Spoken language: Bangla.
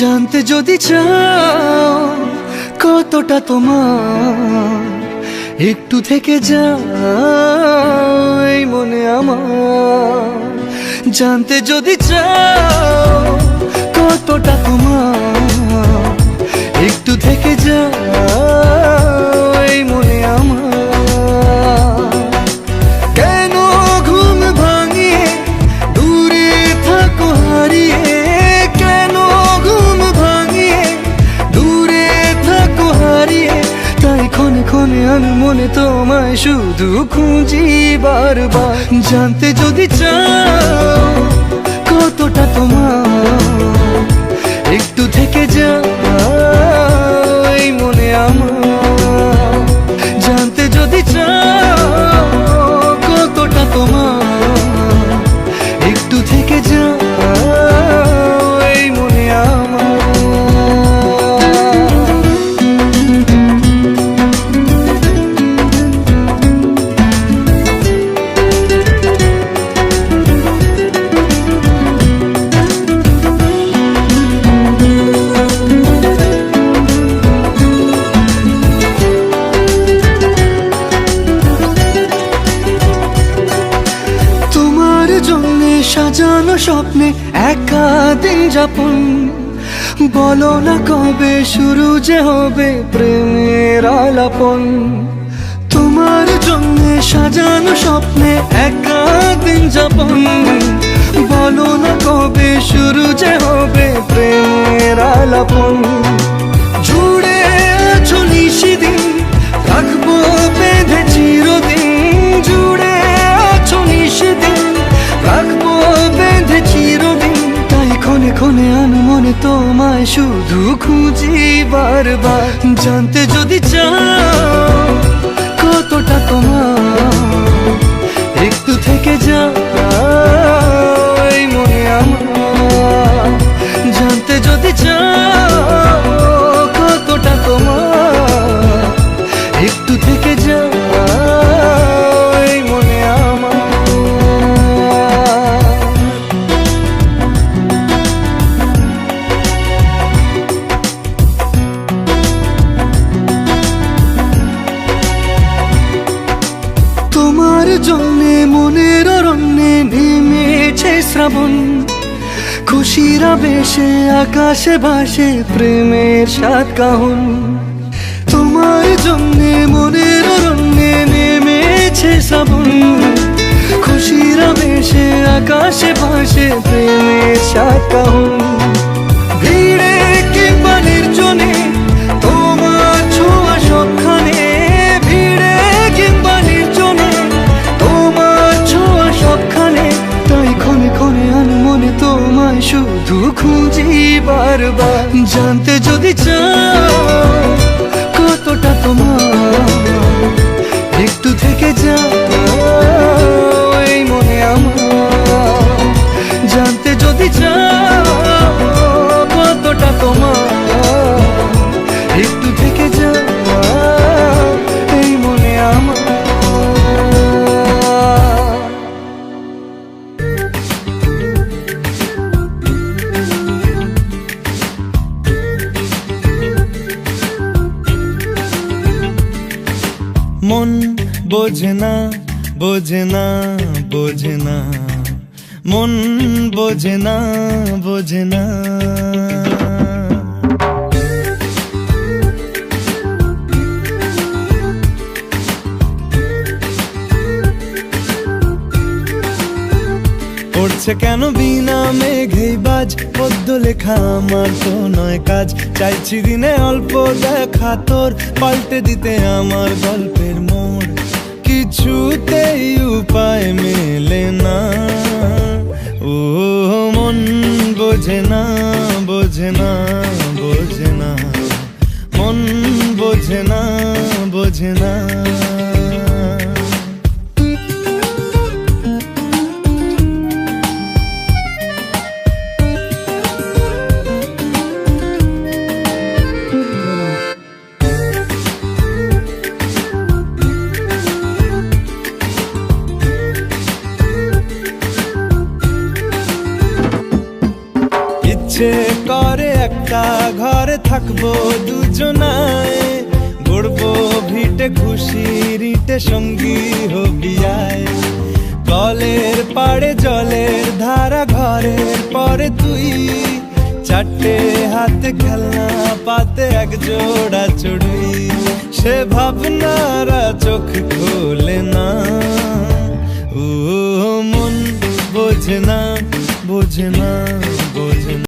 জানতে যদি চাও কতটা তোমার, একটু থেকে যাই মনে আমার। জানতে যদি চাও কতটা তোমার, একটু থেকে যাই মনে আমার। কেন ঘুম ভাঙিয়ে দূরে থাকো হারিয়ে, কেন ঘুম ভাঙিয়ে দূরে থাকো হারিয়ে, তাই ক্ষণে ক্ষণে আমি মনে তোমায় শুধু খুঁজি বারবার। জানতে যদি চাও কতটা তোমার, একটু থেকে যাই মনে আমার। জানতে যদি চাও কতটা তোমার, একটু থেকে যাই মনে আমার। সাজানো স্বপ্নে একা দিন যাপন, বলো না কবে শুরু যে হবে প্রেমের আলাপন। তোমার জন্য সাজানো স্বপ্নে একা দিন যাপন, বলো না কবে শুরু যে হবে প্রেমের আলাপন। জুড়ে আছো নিশিদিন, রাখবো বেঁধে চিরদিন। জুড়ে আছো নিশিদিন, রাখবো বেঁধে চিরদিন, তাই ক্ষণে ক্ষণে আমি মনে তোমায় শুধু খুঁজি বারবার। জানতে যদি চাও কতটা তোমার, একটু থেকে যাই মনে আমার। জানতে যদি চাও কতটা তোমার, একটু থেকে যাই মনে আমার। তোমার জন্যে মনের অরণ্যে নেমেছে শ্রাবণ, খুশির আবেশে আকাশে ভাসে প্রেমের সাত কাহন। তোমার জন্যে মনের অরণ্যে নেমেছে শ্রাবণ, খুশির আবেশে আকাশে ভাসে প্রেমের সাত কাহন। ভিড়ে কিংবা নির্জনে তোমার ছোঁয়া সবখানে, ভিড়ে কিংবা নির্জনে তোমার ছোঁয়া সবখানে, তাই ক্ষণে ক্ষণে আমি মনে তোমায় শুধু খুঁজি বারবার। জানতে যদি চাও কতটা তোমার, একটু থেকে যাই মনে আমার। জানতে যদি চাও কতটা তোমার, একটু থেকে যাই মনে আমার। মন বোঝে না বোঝে না বোঝে না, মন বোঝে না বোঝে না। পড়ছে কেন বিনা মেঘেই বাজ, পদ্য লেখা আমার তো নয় কাজ। চাইছি দিনে অল্প দেখা তোর, পাল্টে দিতে আমার গল্পের মোড়। কিছুতেই উপায় মেলে না, ও মন বোঝে না বোঝে না বোঝে না, মন বোঝে না বোঝে না। ইচ্ছে করে একটা একটা ঘরে থাকবো দুজনায়, গড়বো ভিটে খুশির ইটে সঙ্গী হবি আয়। কলের পাড়ে জলের ধারা ঘরের পরে তুই, চারটে হাতে খেলনা পাতে এক জোড়া চড়ুই। সে ভাবনারা চোখ খোলে না, ও মন বোঝে না বোঝে না বোঝে না।